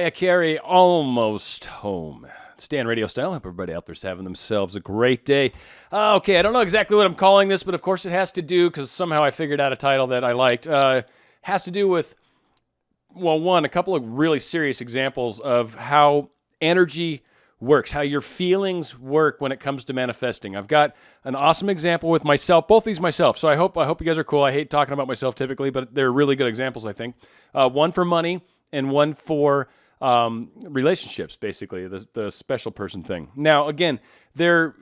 Mariah Carey, Almost Home. It's Dan RadioStyle. Hope everybody out there's having themselves a great day. Okay, I don't know exactly what I'm calling this, but of course it has to do, because somehow I figured out a title that I liked, has to do with, well, one, a couple of really serious examples of how energy works, how your feelings work when it comes to manifesting. I've got an awesome example with myself, both these myself, so I hope you guys are cool. I hate talking about myself typically, but they're really good examples, I think. One for money and one for relationships, basically, the special person thing. Now, again, they're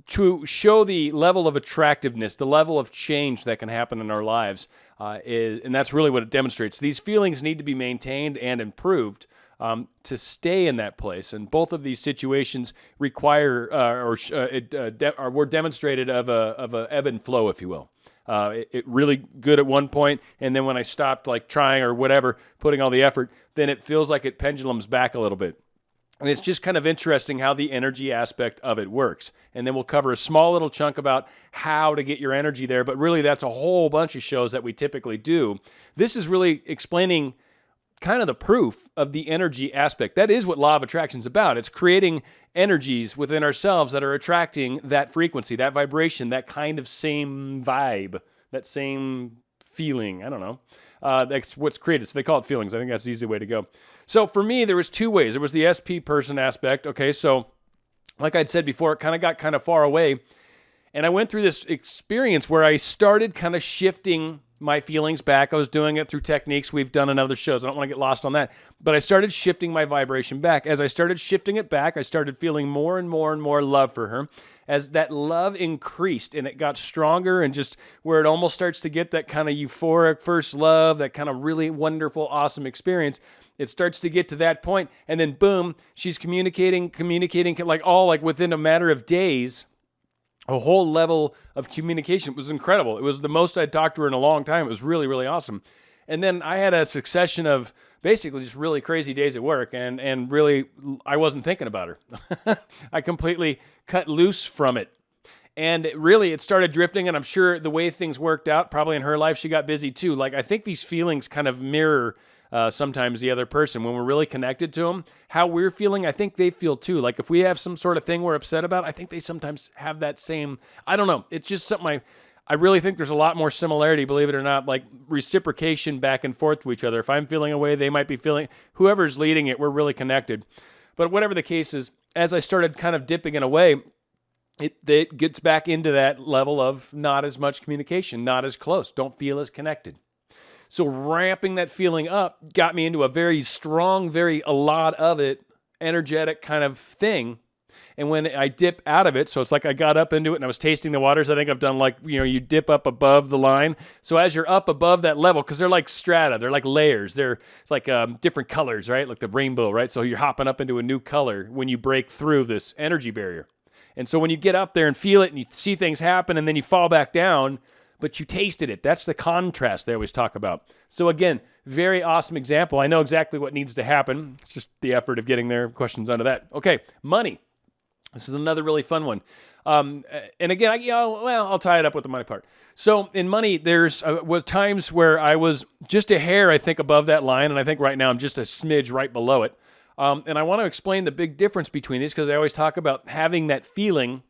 to show the level of attractiveness, the level of change that can happen in our lives, and that's really what it demonstrates. These feelings need to be maintained and improved to stay in that place, and both of these situations require were demonstrated of a ebb and flow, if you will. It really good at one point, and then when I stopped like trying or whatever, putting all the effort, then it feels like it pendulums back a little bit. And it's just kind of interesting how the energy aspect of it works. And then we'll cover a small little chunk about how to get your energy there, but really that's a whole bunch of shows that we typically do. This is really explaining kind of the proof of the energy aspect. That is what law of attraction is about. It's creating energies within ourselves that are attracting that frequency, that vibration, that kind of same vibe, that same feeling. I don't know. That's what's created. So they call it feelings. I think that's the easy way to go. So for me, there was two ways. There was the SP person aspect. Okay, so like I'd said before, it got kind of far away. And I went through this experience where I started kind of shifting my feelings back. I was doing it through techniques we've done in other shows. I don't want to get lost on that. But I started shifting my vibration back. As I started shifting it back, I started feeling more and more and more love for her. As that love increased and it got stronger, and just where it almost starts to get that kind of euphoric first love, that kind of really wonderful, awesome experience, it starts to get to that point, and then boom, she's communicating, like within a matter of days. A whole level of communication. It was incredible. It was the most I'd talked to her in a long time. It was really, really awesome. And then I had a succession of basically just really crazy days at work, and really, I wasn't thinking about her. I completely cut loose from it. And it started drifting, and I'm sure the way things worked out, probably in her life, she got busy too. Like, I think these feelings kind of mirror sometimes the other person. When we're really connected to them, how we're feeling, I think they feel too. Like if we have some sort of thing we're upset about, I think they sometimes have that same, I don't know. It's just something I really think there's a lot more similarity, believe it or not, like reciprocation back and forth to each other. If I'm feeling a way, they might be feeling, whoever's leading it, we're really connected. But whatever the case is, as I started kind of dipping it away, it gets back into that level of not as much communication, not as close, don't feel as connected. So ramping that feeling up got me into a very strong, a lot of it, energetic kind of thing. And when I dip out of it, so it's like I got up into it and I was tasting the waters. I think I've done you dip up above the line. So as you're up above that level, because they're like strata, they're like layers. It's like different colors, right? Like the rainbow, right? So you're hopping up into a new color when you break through this energy barrier. And so when you get up there and feel it and you see things happen and then you fall back down, but you tasted it. That's the contrast they always talk about. So again, very awesome example. I know exactly what needs to happen. It's just the effort of getting there. Questions under that. Okay, money. This is another really fun one. And again, I'll tie it up with the money part. So in money, there's times where I was just a hair, I think, above that line, and I think right now I'm just a smidge right below it. And I want to explain the big difference between these, because I always talk about having that feeling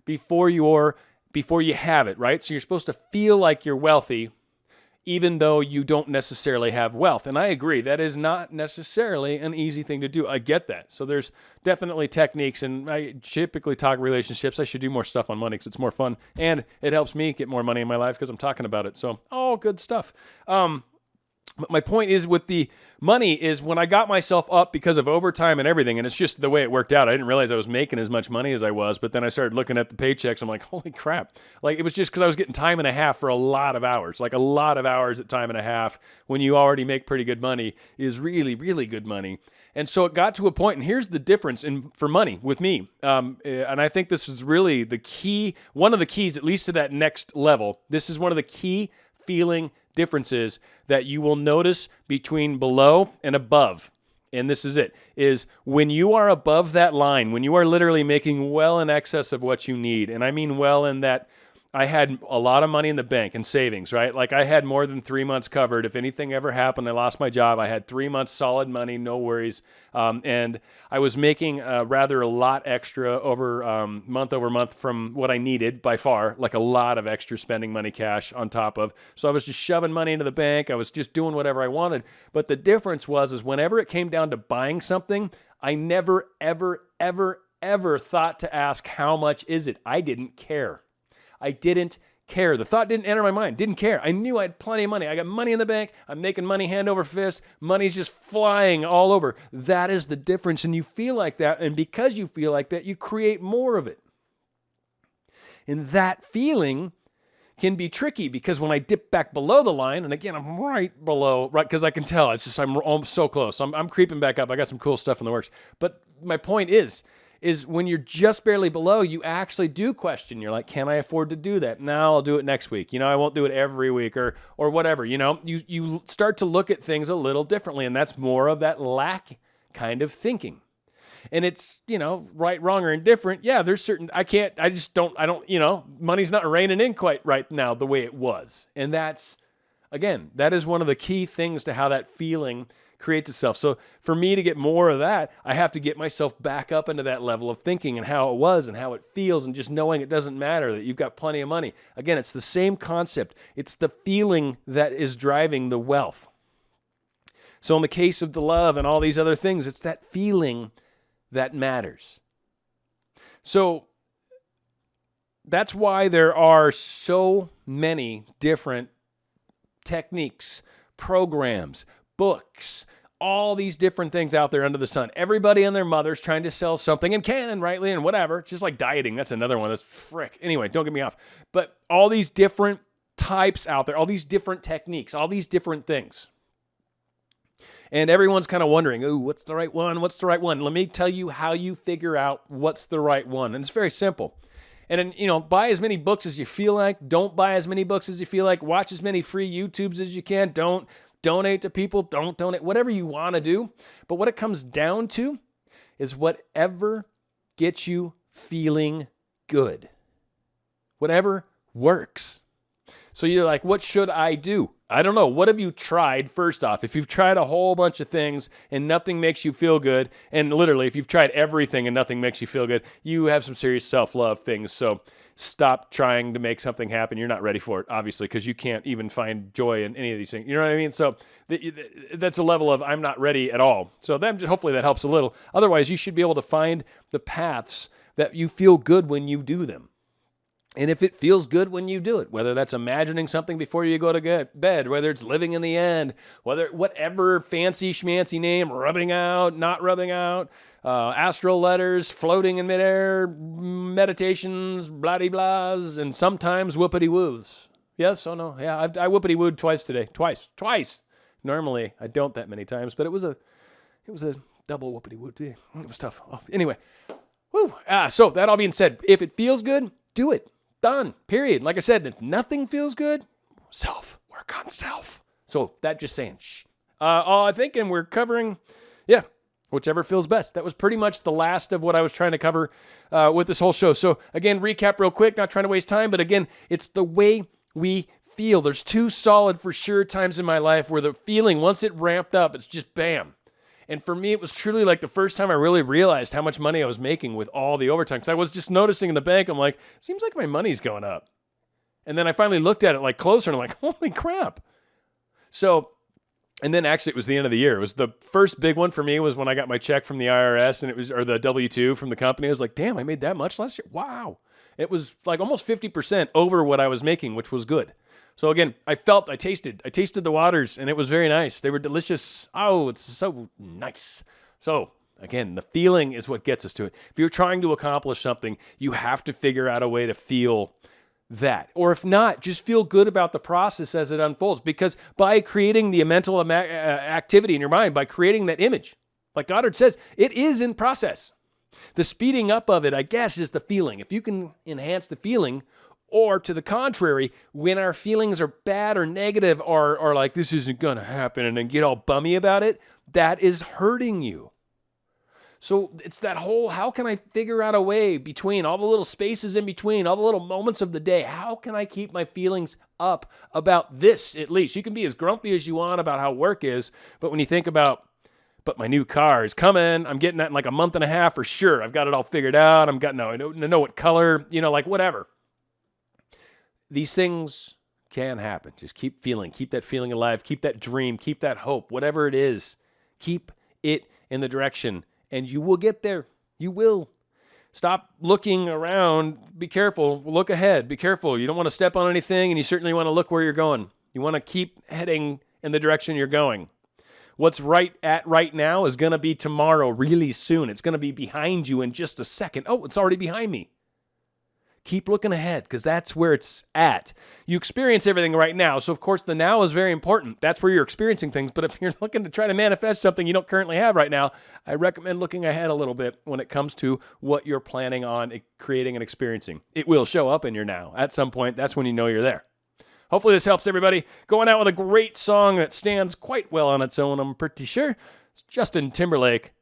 before you have it, right? So you're supposed to feel like you're wealthy, even though you don't necessarily have wealth. And I agree, that is not necessarily an easy thing to do. I get that. So there's definitely techniques, and I typically talk relationships. I should do more stuff on money because it's more fun, and it helps me get more money in my life because I'm talking about it. So all good stuff. But my point is with the money is when I got myself up because of overtime and everything, and it's just the way it worked out. I didn't realize I was making as much money as I was, but then I started looking at the paychecks. I'm like, holy crap. Like, it was just because I was getting time and a half for a lot of hours. Like, a lot of hours at time and a half when you already make pretty good money is really, really good money. And so it got to a point, and here's the difference for money with me. And I think this is really the key, one of the keys, at least to that next level. This is one of the key feeling differences that you will notice between below and above. And this is it, is when you are above that line, when you are literally making well in excess of what you need, and I mean well in that I had a lot of money in the bank and savings, right? Like I had more than 3 months covered. If anything ever happened, I lost my job, I had 3 months solid money, no worries. And I was making rather a lot extra over month from what I needed by far, like a lot of extra spending money cash on top of. So I was just shoving money into the bank. I was just doing whatever I wanted. But the difference is whenever it came down to buying something, I never, ever, ever, ever thought to ask, how much is it? I didn't care. I didn't care. The thought didn't enter my mind. Didn't care. I knew I had plenty of money. I got money in the bank. I'm making money hand over fist. Money's just flying all over. That is the difference. And you feel like that. And because you feel like that, you create more of it. And that feeling can be tricky because when I dip back below the line, and again, I'm right below, right? Because I can tell it's just, I'm so close. I'm creeping back up. I got some cool stuff in the works. But my point is when you're just barely below, you actually do question. You're like, can I afford to do that? No, I'll do it next week. I won't do it every week or whatever. You start to look at things a little differently, and that's more of that lack kind of thinking. And it's, right, wrong, or indifferent. Yeah, there's certain, money's not raining in quite right now the way it was. And that is one of the key things to how that feeling creates itself. So for me to get more of that, I have to get myself back up into that level of thinking and how it was and how it feels and just knowing it doesn't matter, that you've got plenty of money. Again, it's the same concept. It's the feeling that is driving the wealth. So in the case of the love and all these other things, it's that feeling that matters. So that's why there are so many different techniques, programs, books, all these different things out there under the sun. Everybody and their mother's trying to sell something and can and rightly and whatever. It's just like dieting. That's another one. That's frick. Anyway, don't get me off. But all these different types out there, all these different techniques, all these different things. And everyone's kind of wondering, ooh, what's the right one? What's the right one? Let me tell you how you figure out what's the right one. And it's very simple. And then, buy as many books as you feel like. Don't buy as many books as you feel like. Watch as many free YouTubes as you can. Don't donate to people. Don't donate. Whatever you want to do. But what it comes down to is whatever gets you feeling good. Whatever works. So you're like, what should I do? I don't know. What have you tried first off? If you've tried a whole bunch of things and nothing makes you feel good, and literally if you've tried everything and nothing makes you feel good, you have some serious self-love things. So stop trying to make something happen. You're not ready for it, obviously, because you can't even find joy in any of these things. You know what I mean? So that's a level of I'm not ready at all. So hopefully that helps a little. Otherwise, you should be able to find the paths that you feel good when you do them. And if it feels good when you do it, whether that's imagining something before you go to bed, whether it's living in the end, whatever fancy schmancy name, rubbing out, not rubbing out, astral letters, floating in midair, meditations, blah-de-blahs, and sometimes whoopity-woos. Yes? Oh, no. Yeah, I whoopity-wooed twice today. Twice. Normally, I don't that many times, but it was a double whoopity-woo. It was tough. Oh, anyway. Whew. So that all being said, if it feels good, do it. Done. Period. Like I said, if nothing feels good, work on self. So that just saying, I think, and we're covering, whichever feels best. That was pretty much the last of what I was trying to cover with this whole show. So again, recap real quick, not trying to waste time, but again, it's the way we feel. There's 2 solid for sure times in my life where the feeling, once it ramped up, it's just bam. And for me, it was truly like the first time I really realized how much money I was making with all the overtime. Because I was just noticing in the bank, I'm like, seems like my money's going up. And then I finally looked at it like closer and I'm like, holy crap. So, and then actually it was the end of the year. It was the first big one for me was when I got my check from the IRS or the W-2 from the company. I was like, damn, I made that much last year. Wow. It was like almost 50% over what I was making, which was good. So again, I tasted the waters, and it was very nice. They were delicious. Oh, it's so nice. So again, the feeling is what gets us to it. If you're trying to accomplish something, you have to figure out a way to feel that. Or if not, just feel good about the process as it unfolds. Because by creating the mental activity in your mind, by creating that image, like Goddard says, it is in process. The speeding up of it, I guess, is the feeling. If you can enhance the feeling, or to the contrary, when our feelings are bad or negative or like this isn't going to happen and then get all bummy about it, that is hurting you. So it's that whole, how can I figure out a way between all the little spaces in between, all the little moments of the day? How can I keep my feelings up about this at least? You can be as grumpy as you want about how work is, but when you think about, but my new car is coming, I'm getting that in like a month and a half for sure. I've got it all figured out. I know what color, like whatever. These things can happen. Just keep feeling, keep that feeling alive, keep that dream, keep that hope, whatever it is, keep it in the direction. And you will get there. You will. Stop looking around. Be careful. Look ahead. Be careful. You don't want to step on anything, and you certainly want to look where you're going. You want to keep heading in the direction you're going. What's right now is going to be tomorrow really soon. It's going to be behind you in just a second. Oh, it's already behind me. Keep looking ahead because that's where it's at. You experience everything right now. So, of course, the now is very important. That's where you're experiencing things. But if you're looking to try to manifest something you don't currently have right now, I recommend looking ahead a little bit when it comes to what you're planning on creating and experiencing. It will show up in your now. At some point, that's when you know you're there. Hopefully this helps everybody. Going out with a great song that stands quite well on its own, I'm pretty sure. It's Justin Timberlake.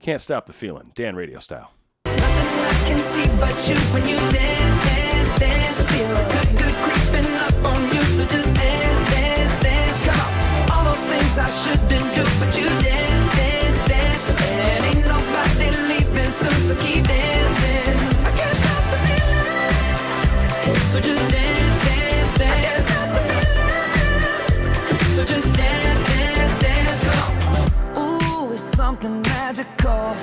Can't Stop the Feeling. Dan Radio Style. I can see but you when you dance, dance, dance. Feel good creeping up on you. So just dance, dance, dance. Come on. All those things I shouldn't do, but you dance, dance, dance. And ain't nobody leaving soon, so keep dancing. I can't stop the feeling. So just dance, dance, dance. I can't stop the feeling. So just dance, dance, dance. Come on. Ooh, it's something magical